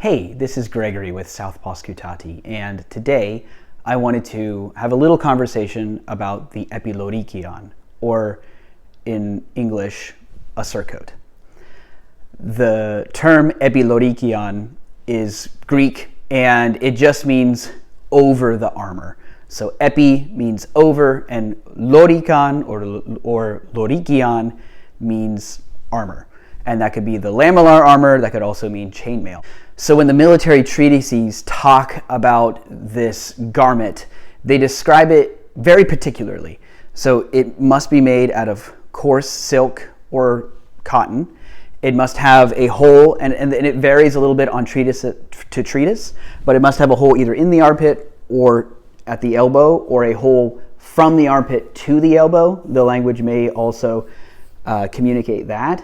Hey, this is Gregory with South Paskutati, and today I wanted to have a little conversation about the Epilorikion, or in English, a surcoat. The term Epilorikion is Greek, and it just means over the armor. So epi means over, and lorikon or lorikion means armor. And that could be the lamellar armor, that could also mean chainmail. So when the military treatises talk about this garment, they describe it very particularly. So it must be made out of coarse silk or cotton. It must have a hole, and it varies a little bit on treatise to treatise, but it must have a hole either in the armpit or at the elbow, or a hole from the armpit to the elbow. The language may also communicate that.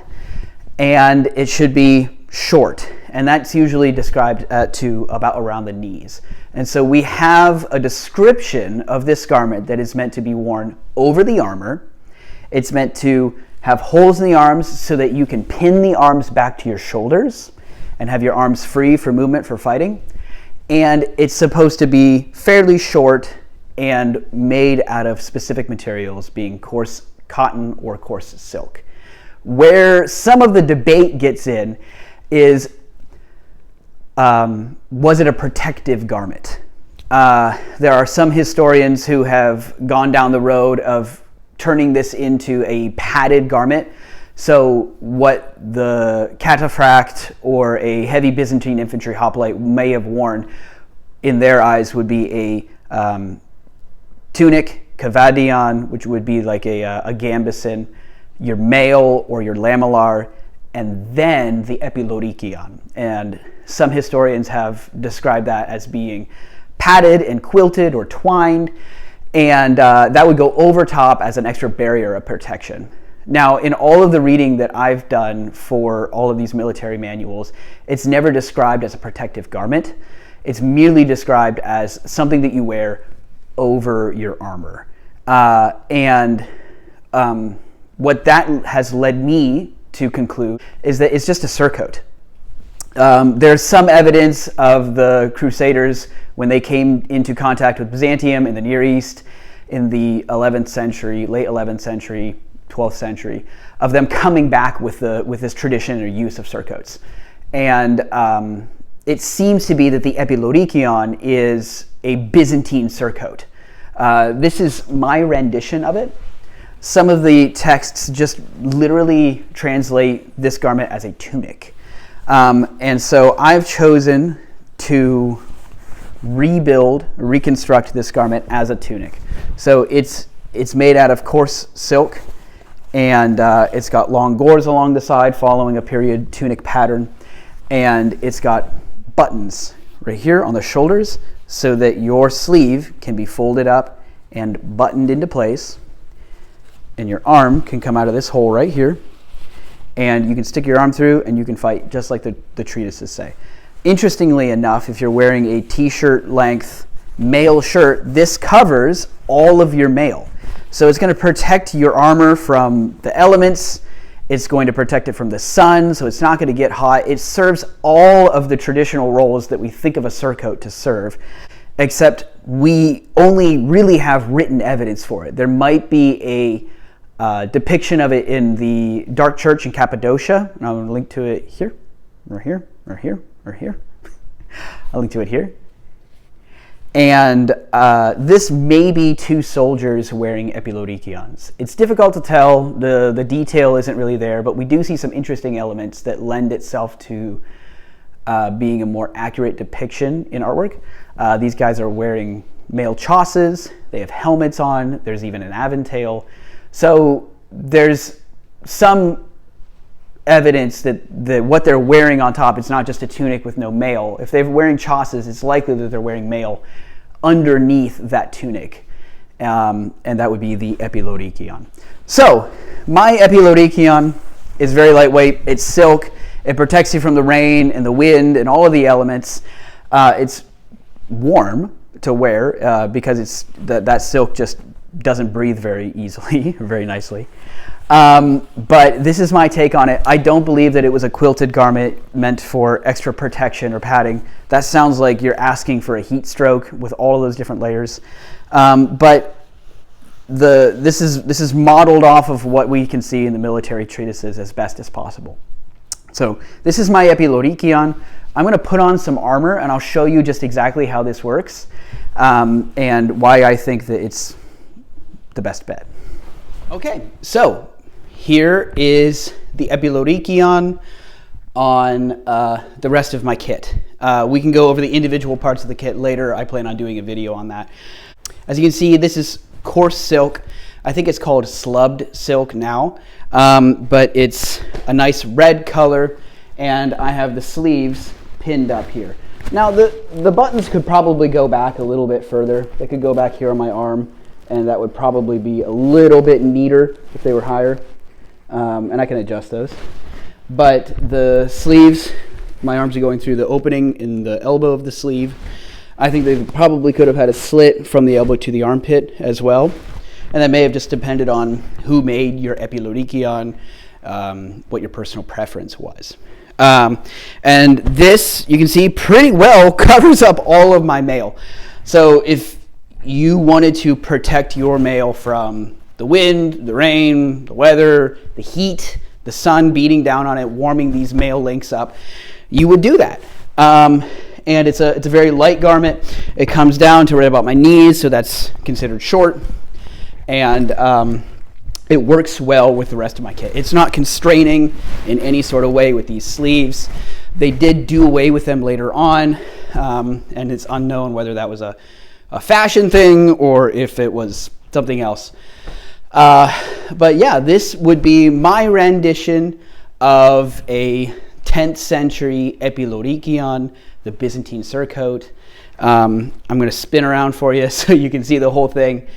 And it should be short, and that's usually described to about around the knees. And so we have a description of this garment that is meant to be worn over the armor. It's meant to have holes in the arms so that you can pin the arms back to your shoulders and have your arms free for movement for fighting. And it's supposed to be fairly short and made out of specific materials, being coarse cotton or coarse silk. Where some of the debate gets in is, was it a protective garment? There are some historians who have gone down the road of turning this into a padded garment. So what the cataphract or a heavy Byzantine infantry hoplite may have worn in their eyes would be a tunic, kavadion, which would be like a gambeson, your mail or your lamellar, and then the Epilorikion. And some historians have described that as being padded and quilted or twined, and that would go over top as an extra barrier of protection. Now, in all of the reading that I've done for all of these military manuals, it's never described as a protective garment. It's merely described as something that you wear over your armor. What that has led me to conclude is that it's just a surcoat. There's some evidence of the Crusaders when they came into contact with Byzantium in the Near East in the 11th century, late 11th century, 12th century, of them coming back with this tradition or use of surcoats. And it seems to be that the Epilorikion is a Byzantine surcoat. This is my rendition of it. Some of the texts just literally translate this garment as a tunic. And so I've chosen to reconstruct this garment as a tunic. So it's made out of coarse silk, and it's got long gores along the side following a period tunic pattern. And it's got buttons right here on the shoulders so that your sleeve can be folded up and buttoned into place. And your arm can come out of this hole right here, and you can stick your arm through and you can fight just like the treatises say. Interestingly enough, if you're wearing a t-shirt length mail shirt, this covers all of your mail. So it's going to protect your armor from the elements. It's going to protect it from the sun, so it's not going to get hot. It serves all of the traditional roles that we think of a surcoat to serve, except we only really have written evidence for it. There might be a depiction of it in the Dark Church in Cappadocia, and I'll link to it here, or here, or here, or here. I'll link to it here. And this may be two soldiers wearing Epilorikions. It's difficult to tell, the detail isn't really there, but we do see some interesting elements that lend itself to being a more accurate depiction in artwork. These guys are wearing mail chasses, they have helmets on, there's even an aventail. So there's some evidence that what they're wearing on top, it's not just a tunic with no mail. If they're wearing chasses, it's likely that they're wearing mail underneath that tunic. And that would be the Epilorikion. So my Epilorikion is very lightweight. It's silk. It protects you from the rain and the wind and all of the elements. It's warm to wear because it's that silk just doesn't breathe very easily, very nicely. But this is my take on it. I don't believe that it was a quilted garment meant for extra protection or padding. That sounds like you're asking for a heat stroke with all of those different layers. But this is modeled off of what we can see in the military treatises as best as possible. So this is my Epilorikion. I'm going to put on some armor and I'll show you just exactly how this works and why I think that it's the best bet. Okay, so here is the Epilorikion on the rest of my kit. We can go over the individual parts of the kit later. I plan on doing a video on that. As you can see, this is coarse silk. I think it's called slubbed silk now, but it's a nice red color, and I have the sleeves pinned up here. Now the buttons could probably go back a little bit further. They could go back here on my arm, and that would probably be a little bit neater if they were higher, and I can adjust those. But the sleeves, my arms are going through the opening in the elbow of the sleeve. I think they probably could have had a slit from the elbow to the armpit as well. And that may have just depended on who made your Epilorikion, what your personal preference was. And this, you can see, pretty well covers up all of my mail. So if you wanted to protect your mail from the wind, the rain, the weather, the heat, the sun beating down on it, warming these mail links up, you would do that. And it's a very light garment. It comes down to right about my knees, so that's considered short. And it works well with the rest of my kit. It's not constraining in any sort of way with these sleeves. They did do away with them later on, and it's unknown whether that was a fashion thing or if it was something else. But yeah, this would be my rendition of a 10th century Epilorikion, the Byzantine surcoat. I'm going to spin around for you so you can see the whole thing.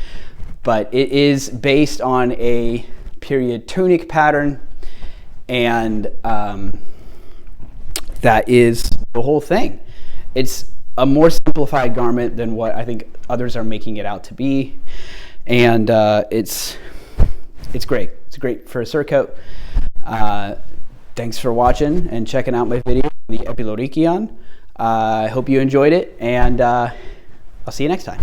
But it is based on a period tunic pattern, and that is the whole thing. It's a more simplified garment than what I think others are making it out to be, and it's great. It's great for a surcoat. Thanks for watching and checking out my video on the Epilorikion. I hope you enjoyed it, and I'll see you next time.